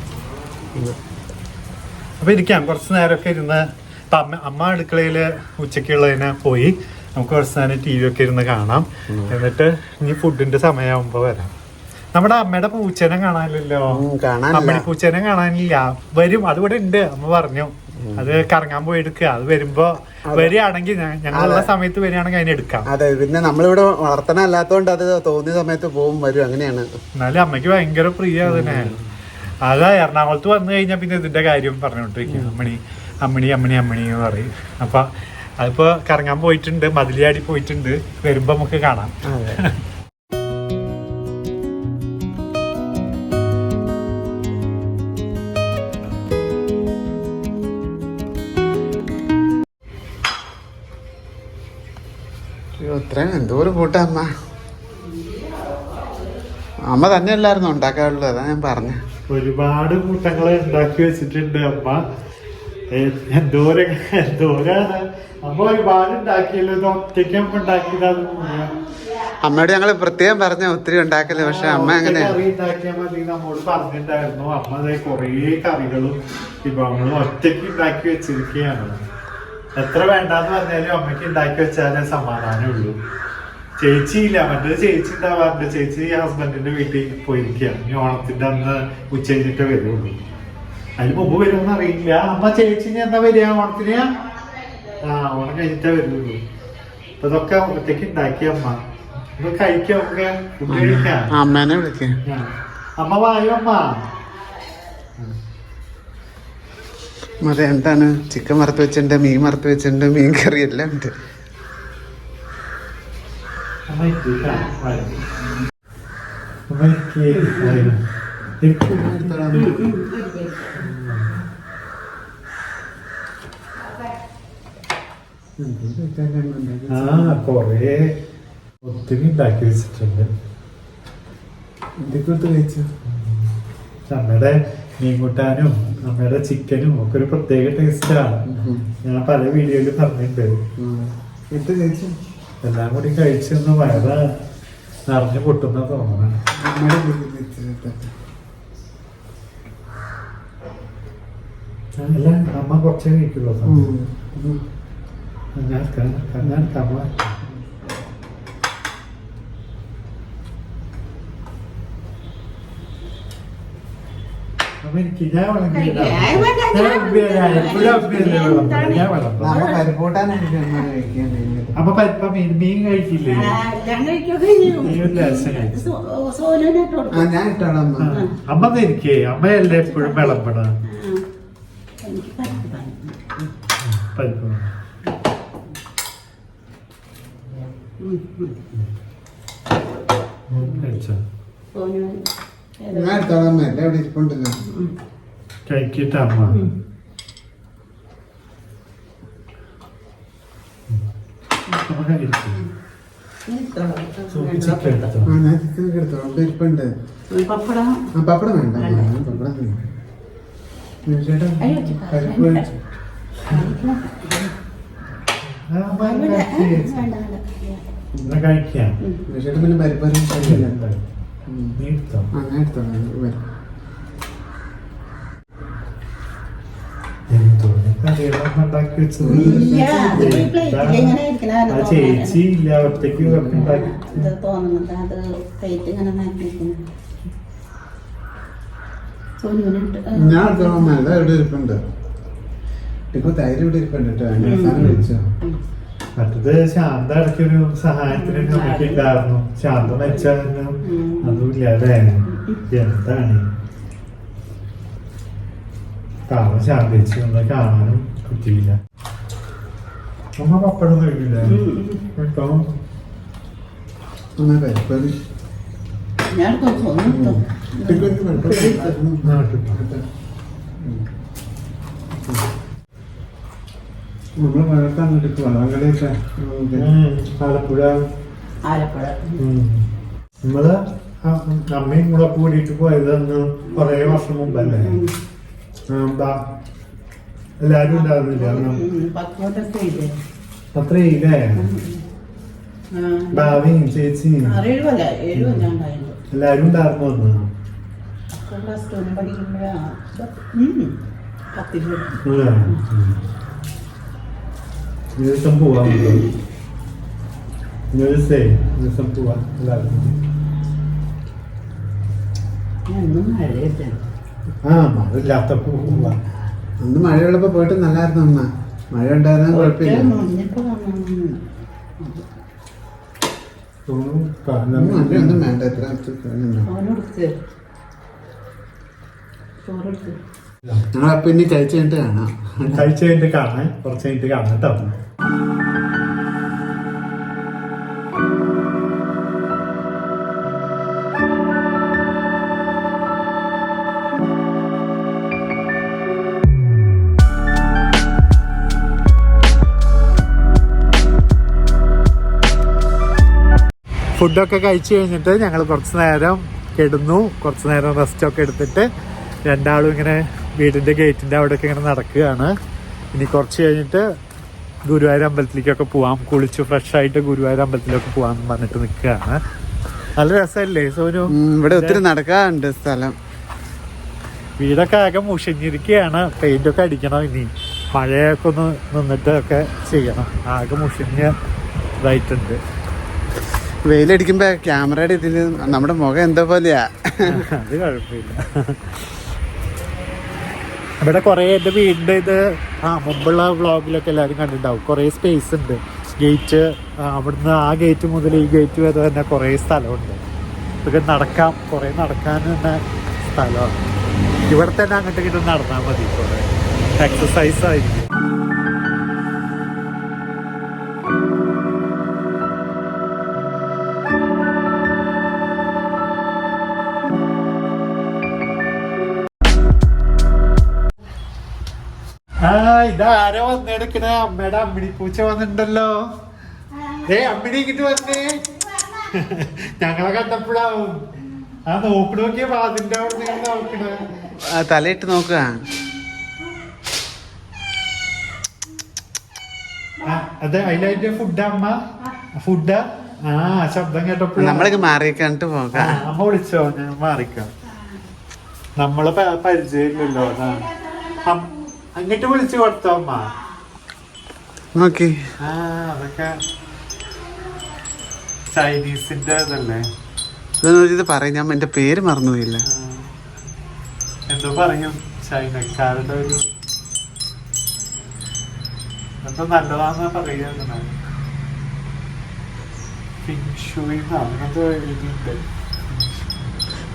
അപ്പൊ ഇരിക്കാം കുറച്ച് നേരമൊക്കെ ഇരുന്ന്. ഇപ്പൊ അമ്മ അടുക്കളയില് ഉച്ചക്കുള്ളതിനെ പോയി. നമുക്ക് കുറച്ച് നേരം TV ഒക്കെ ഇരുന്ന് കാണാം. എന്നിട്ട് ഇനി ഫുഡിന്റെ സമയമാകുമ്പോ വരാം. നമ്മുടെ അമ്മയുടെ പൂച്ചേനെ കാണാനില്ലല്ലോ. അമ്മയുടെ പൂച്ചേനെ കാണാനില്ല. വരും, അതിവിടെ ഉണ്ട്. അമ്മ പറഞ്ഞു അത് കറങ്ങാൻ പോയി എടുക്കുക. അത് വരുമ്പോ വരികയാണെങ്കിൽ ഞങ്ങളുള്ള സമയത്ത് വരികയാണെങ്കിൽ അതിനെ എടുക്കാം. അതെ, പിന്നെ നമ്മളിവിടെ വളർത്തനല്ലാത്തോണ്ട് അത് തോന്നിയ സമയത്ത് പോകും വരും, അങ്ങനെയാണ്. എന്നാലും അമ്മയ്ക്ക് ഭയങ്കര പ്രിയ അതിനെ. അതാ എറണാകുളത്ത് വന്നു കഴിഞ്ഞാൽ പിന്നെ ഇതിന്റെ കാര്യം പറഞ്ഞോണ്ടിരിക്കും. അമ്മണി അമ്മണി അമ്മണി അമ്മണി എന്ന് പറയും. അപ്പൊ അതിപ്പോ കറങ്ങാൻ പോയിട്ടുണ്ട്, മതിലിയാടി പോയിട്ടുണ്ട്. വരുമ്പോ നമുക്ക് കാണാം. ഇത്രയും എന്തോരം കൂട്ടാ അമ്മ. അമ്മ തന്നെയല്ലായിരുന്നു ഉണ്ടാക്കാറുള്ളത്, അതാ ഞാൻ പറഞ്ഞ. ഒരുപാട് കൂട്ടങ്ങൾ ഉണ്ടാക്കി വെച്ചിട്ടുണ്ട് അമ്മ. എന്തോരാണ് അമ്മ ഒരുപാട് ഉണ്ടാക്കിയല്ലോ. ഇത് ഒറ്റയ്ക്ക് അമ്മ ഉണ്ടാക്കിയതാണ്. അമ്മയോട് ഞങ്ങൾ പ്രത്യേകം പറഞ്ഞ ഒത്തിരി ഉണ്ടാക്കല്. പക്ഷെ അമ്മ അങ്ങനെ കറി ഉണ്ടാക്കിയാൽ മതി നമ്മോട് പറഞ്ഞിട്ടുണ്ടായിരുന്നു. അമ്മ അതെ കുറേ കറികളും വിഭവങ്ങളും ഒറ്റയ്ക്ക് ഉണ്ടാക്കി വെച്ചിരിക്കുകയാണ്. എത്ര വേണ്ടാന്ന് പറഞ്ഞാലും അമ്മയ്ക്ക് ഉണ്ടാക്കി വെച്ചാലേ സമാധാനം ഉള്ളൂ. ചേച്ചിയില്ല, മറ്റൊരു ചേച്ചി ഉണ്ടാവാറുണ്ട്. ചേച്ചി ഹസ്ബൻഡിന്റെ വീട്ടിൽ പോയിരിക്കുകയാണ്. ഇനി ഓണത്തിന്റെ അന്ന് ഉച്ച കഴിഞ്ഞിട്ടേ വരുള്ളൂ. അതിന് മുമ്പ് വരുമെന്ന് അറിയില്ല. അമ്മ ചേച്ചിന് എന്താ വരിക ഓണത്തിന്? ഓണം കഴിഞ്ഞിട്ടേ വരുള്ളൂ. അപ്പൊ ഇതൊക്കെ ഒറ്റയ്ക്ക് ഉണ്ടാക്കിയ അമ്മ. ഇപ്പൊ കഴിക്കാം, നമുക്ക് ഫുഡ് കഴിക്കാം. അമ്മേനെ വിളിക്കാം. അമ്മ വായോ അമ്മ. അതെ, എന്താണ് ചിക്കൻ വറുത്ത് വെച്ചിട്ടുണ്ട്, മീൻ വറുത്ത് വെച്ചിട്ടുണ്ട്, മീൻ കറി എല്ലാം ഉണ്ട്. കൊറേ ഒത്തിരി ഉണ്ടാക്കി വെച്ചിട്ടുണ്ട്. എന്തൊക്കെ കഴിച്ചു? അമ്മയുടെ മീൻകൂട്ടാനും അമ്മയുടെ ചിക്കനും ഒക്കെ ഒരു പ്രത്യേക ടേസ്റ്റാണ്. ഞാൻ പല വീഡിയോയില് പറഞ്ഞിട്ടുണ്ട്. എന്ത് കഴിച്ചു? എല്ലാം കൂടി കഴിച്ചൊന്ന് വയറ് നിറഞ്ഞു പൊട്ടുന്ന തോന്നണം. അല്ല അമ്മ കുറച്ചേ കഴിക്കുള്ളൂ. അമ്മ അപ്പൊ പരിപ്പ മീൻ കഴിക്കില്ലേ? ഞാൻ ഇട്ടാളാം. അമ്മ തനിക്കേ അമ്മയല്ലേ എപ്പോഴും വിളമ്പണ പരിപ്പ്. കഴിച്ചോ? ഞാൻ എടുത്തോളാം. എല്ലാം ഇവിടെ ഇരിപ്പുണ്ടല്ലോ. കഴിക്കട്ടെ അമ്മ. ചിക്കൻ എടുത്തോ? ഞാൻ ചിക്കൻ എടുത്തോളാം. ഇവിടെ ഇരിപ്പുണ്ട്. പപ്പടം വേണ്ട. പപ്പടം ചേട്ടാ പരിപ്പ് കഴിച്ചു. കഴിക്കാം. ചേട്ടാ പിന്നെ പരിപ്പ് നീ എടുത്തോ? ഞാൻ എടുത്തോളാം. ചേച്ചി ഇല്ല, ഒറ്റയ്ക്ക് ഉണ്ടാക്കി. ഞാൻ എടുത്തോളാം. എല്ലാം ഇവിടെ ഇരിപ്പുണ്ട്. ഇപ്പൊ തൈര് ഇവിടെ ഇരിപ്പുണ്ട് കേട്ടോ. മറ്റത് ശാന്ത ഇടയ്ക്കൊരു സഹായത്തിന് നമുക്ക് ഉണ്ടായിരുന്നു. ശാന്ത വെച്ചാലും അതുമില്ല അല്ലേ? എന്താണ് പാവം ശാന്തിച്ച് ഒന്ന് കാണാനും പറ്റിയില്ല. അമ്മ പപ്പടം കഴിക്കില്ല കേട്ടോ. പരിപ്പ് ഞാൻ കുറച്ച് ഒന്നും നമ്മള് മഴത്ത് അങ്ങോട്ട് പോകണം അങ്ങനെയൊക്കെ ആലപ്പുഴ ആലപ്പുഴ നമ്മള് അമ്മയും കൂടെ കൂടിയിട്ട് പോയത് അന്ന് കൊറേ വർഷം മുമ്പല്ലേ എല്ലാരും ഉണ്ടായിരുന്നില്ല അന്ന് 10 കൊല്ലൊക്കെ ഇല്ലേ അത്രയില്ലേ ഭാവിയും ചേച്ചിയും 7 കൊല്ലം ഉണ്ടായിരുന്നു എല്ലാരും ഉണ്ടായിരുന്നു അന്ന് പ്ലസ് 2 പഠിക്കുമ്പോഴാണ് 10 ദിവസം പോവാം ദിവസം പോവാം എല്ലാവരും ഒന്നും മഴയില്ല മഴയില്ലാത്തപ്പോ പോവാം അന്ന് മഴയുള്ളപ്പോ പോയിട്ട് നല്ലായിരുന്നു അമ്മ മഴ ഉണ്ടായിരുന്ന കുഴപ്പമില്ല ഒന്നും വേണ്ട എത്ര ഞങ്ങളപ്പോ ഇനി കഴിച്ചു കഴിഞ്ഞിട്ട് കാണാം കഴിച്ച് കഴിഞ്ഞിട്ട് കാണാൻ കുറച്ച് കഴിഞ്ഞിട്ട് കാണാം കേട്ടോ ഫുഡൊക്കെ കഴിച്ചു കഴിഞ്ഞിട്ട് ഞങ്ങൾ കുറച്ച് നേരം കിടന്നു, കുറച്ച് നേരം റെസ്റ്റൊക്കെ എടുത്തിട്ട് രണ്ടാളും ഇങ്ങനെ വീടിൻ്റെ ഗേറ്റിൻ്റെ അവിടെയൊക്കെ ഇങ്ങനെ നടക്കുകയാണ്. ഇനി കുറച്ച് കഴിഞ്ഞിട്ട് ഗുരുവായൂർ അമ്പലത്തിലേക്കൊക്കെ പോവാം, കുളിച്ച് ഫ്രഷായിട്ട് ഗുരുവായൂർ അമ്പലത്തിലൊക്കെ പോവാന്ന് പറഞ്ഞിട്ട് നിൽക്കുകയാണ്. നല്ല രസമല്ലേ സോനു? ഇവിടെ ഒത്തിരി നടക്കാറുണ്ട് സ്ഥലം. വീടൊക്കെ ആകെ മുഷിഞ്ഞിരിക്കുകയാണ്, പെയിൻ്റൊക്കെ അടിക്കണം, ഇനി മഴയൊക്കെ ഒന്ന് നിന്നിട്ട് ഒക്കെ ചെയ്യണം. ആകെ മുഷിഞ്ഞ് ഇതായിട്ടുണ്ട്. വെയിലടിക്കുമ്പോ ക്യാമറയുടെ ഇതിൽ നമ്മുടെ മുഖം എന്തോ പോലെയാ. അത് കുഴപ്പമില്ല. ഇവിടെ കുറേ എൻ്റെ വീടിൻ്റെ ഇത് മുമ്പുള്ള വ്ളോഗിലൊക്കെ എല്ലാവരും കണ്ടിട്ടുണ്ടാവും. കുറേ സ്പേസ് ഉണ്ട്. ഗേറ്റ് അവിടുന്ന് ആ ഗേറ്റ് മുതൽ ഈ ഗേറ്റ് വരെ തന്നെ കുറേ സ്ഥലമുണ്ട്. ഇതൊക്കെ നടക്കാം, കുറേ നടക്കാൻ തന്നെ സ്ഥലമാണ്. ഇവിടെ തന്നെ അങ്ങോട്ട് ഇങ്ങോട്ട് നടന്നാൽ മതി, കുറേ എക്സസൈസ് ആയിരിക്കും. ഇതാരാ വന്നെടുക്കണേ? അമ്മയുടെ അമ്മിണി പൂച്ച വന്നിട്ടുണ്ടല്ലോ. അമ്മിണി ഇങ്ങിട്ട് വന്നേ. ഞങ്ങളെ കണ്ടപ്പോഴാവും നോക്കിയ വാതിന്റെ അവിടെ നിങ്ങൾ നോക്കണേ. തലയിട്ട് നോക്കുക. അതെ, അതിലതിന്റെ ഫുഡാ അമ്മ? ഫുഡാ? ശബ്ദം കേട്ടപ്പോഴും നമ്മളൊക്കെ മാറിക്കണ്ടിട്ട് പോകാം. അമ്മ വിളിച്ചോ? ഞാൻ മാറിക്കാം. നമ്മളെ പരിചയമില്ലല്ലോ. അങ്ങോട്ട് വിളിച്ചു കൊടുത്തോ അമ്മ? നോക്കി. അതൊക്കെ ചൈനീസിന്റെ ഇതല്ലേ? ഇത് പറയും, ഞാൻ എന്റെ പേര് മറന്നുപോയില്ല. എന്തോ പറയും, ചൈനക്കാരുടെ ഒരു എന്തോ നല്ലതാന്ന് പറയുക.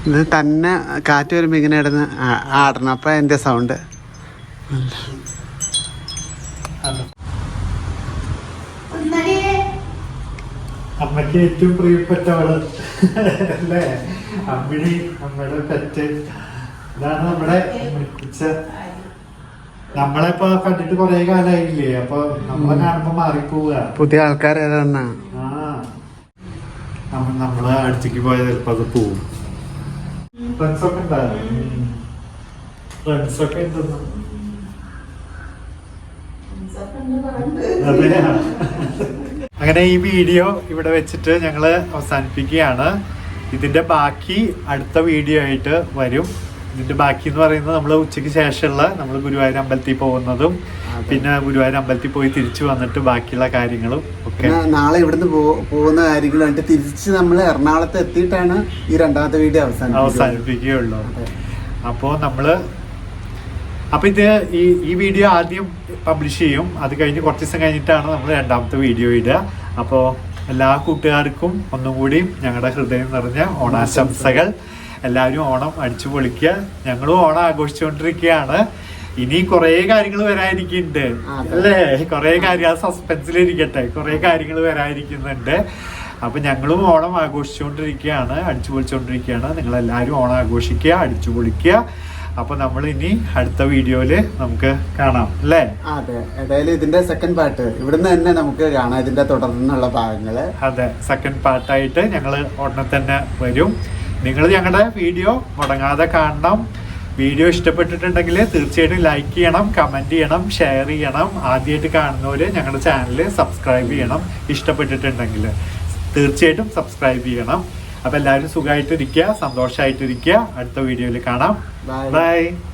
ഇത് തന്നെ കാറ്റ് വരുമ്പോ ഇങ്ങനെ ഇടുന്ന് ആടണം, അപ്പൊ എന്റെ സൗണ്ട്. അമ്മയ്ക്ക് ഏറ്റവും പ്രിയപ്പെട്ടവള് അല്ലേ അമ്മിണി, അമ്മയുടെ പെറ്റ്. ഇതാണ് നമ്മുടെ പൂച്ച. നമ്മളിപ്പോ കണ്ടിട്ട് കൊറേ കാലായില്ലേ, അപ്പൊ നമ്മളെ കാണുമ്പോ മാറിപ്പോവുക. പുതിയ ആൾക്കാർ ഏതാ? നമ്മള് അടുത്തേക്ക് പോയാൽ ചിലപ്പോ അത് പോവും. ഫ്രണ്ട്സൊക്കെ ഉണ്ടായിരുന്നു. ഫ്രണ്ട്സൊക്കെ ഉണ്ടെന്ന്. അങ്ങനെ ഈ വീഡിയോ ഇവിടെ വെച്ചിട്ട് ഞങ്ങള് അവസാനിപ്പിക്കുകയാണ്. ഇതിന്റെ ബാക്കി അടുത്ത വീഡിയോ ആയിട്ട് വരും. ഇതിന്റെ ബാക്കി എന്ന് പറയുന്നത് നമ്മൾ ഉച്ചയ്ക്ക് ശേഷമുള്ള നമ്മൾ ഗുരുവായൂർ അമ്പലത്തിൽ പോകുന്നതും പിന്നെ ഗുരുവായൂർ അമ്പലത്തിൽ പോയി തിരിച്ചു വന്നിട്ട് ബാക്കിയുള്ള കാര്യങ്ങളും ഒക്കെ. നാളെ ഇവിടുന്ന് പോകുന്ന കാര്യങ്ങളും തിരിച്ച് നമ്മൾ എറണാകുളത്ത് എത്തിയിട്ടാണ് ഈ രണ്ടാമത്തെ വീഡിയോ അവസാനിപ്പിക്കുകയുള്ളൂ. അപ്പൊ ഇത് ഈ വീഡിയോ ആദ്യം പബ്ലിഷ് ചെയ്യും. അത് കഴിഞ്ഞ് കുറച്ച് ദിവസം കഴിഞ്ഞിട്ടാണ് നമ്മൾ രണ്ടാമത്തെ വീഡിയോ ഇടുക. അപ്പോൾ എല്ലാ കൂട്ടുകാർക്കും ഒന്നും കൂടി ഞങ്ങളുടെ ഹൃദയം നിറഞ്ഞ ഓണാശംസകൾ. എല്ലാവരും ഓണം അടിച്ചു പൊളിക്കുക. ഞങ്ങളും ഓണം ആഘോഷിച്ചുകൊണ്ടിരിക്കുകയാണ്. ഇനി കുറേ കാര്യങ്ങൾ വരാനിരിക്കുന്നുണ്ട് അല്ലേ? കുറേ കാര്യങ്ങൾ സസ്പെൻസിലിരിക്കട്ടെ, കുറേ കാര്യങ്ങൾ വരാനിരിക്കുന്നുണ്ട്. അപ്പൊ ഞങ്ങളും ഓണം ആഘോഷിച്ചുകൊണ്ടിരിക്കുകയാണ്, അടിച്ചു പൊളിച്ചുകൊണ്ടിരിക്കുകയാണ്. നിങ്ങളെല്ലാവരും ഓണം ആഘോഷിക്കുക, അടിച്ചു പൊളിക്കുക. അപ്പൊ നമ്മൾ ഇനി അടുത്ത വീഡിയോയില് നമുക്ക് കാണാം അല്ലേ? അതെ, ഏതായാലും ഇതിന്റെ സെക്കൻഡ് പാർട്ട് ഇവിടുന്ന് തന്നെ നമുക്ക് കാണാം, ഇതിന്റെ തുടർന്നുള്ള ഭാഗങ്ങള്. അതെ, സെക്കൻഡ് പാർട്ടായിട്ട് ഞങ്ങൾ ഉടനെ തന്നെ വരും. നിങ്ങൾ ഞങ്ങളുടെ വീഡിയോ മുടങ്ങാതെ കാണണം. വീഡിയോ ഇഷ്ടപ്പെട്ടിട്ടുണ്ടെങ്കിൽ തീർച്ചയായിട്ടും ലൈക്ക് ചെയ്യണം, കമന്റ് ചെയ്യണം, ഷെയർ ചെയ്യണം. ആദ്യമായിട്ട് കാണുന്നവര് ഞങ്ങളുടെ ചാനൽ സബ്സ്ക്രൈബ് ചെയ്യണം. ഇഷ്ടപ്പെട്ടിട്ടുണ്ടെങ്കിൽ തീർച്ചയായിട്ടും സബ്സ്ക്രൈബ് ചെയ്യണം. അപ്പൊ എല്ലാവരും സുഖമായിട്ടിരിക്കുക, സന്തോഷമായിട്ടിരിക്കുക. അടുത്ത വീഡിയോയിൽ കാണാം. Bye. ബൈ.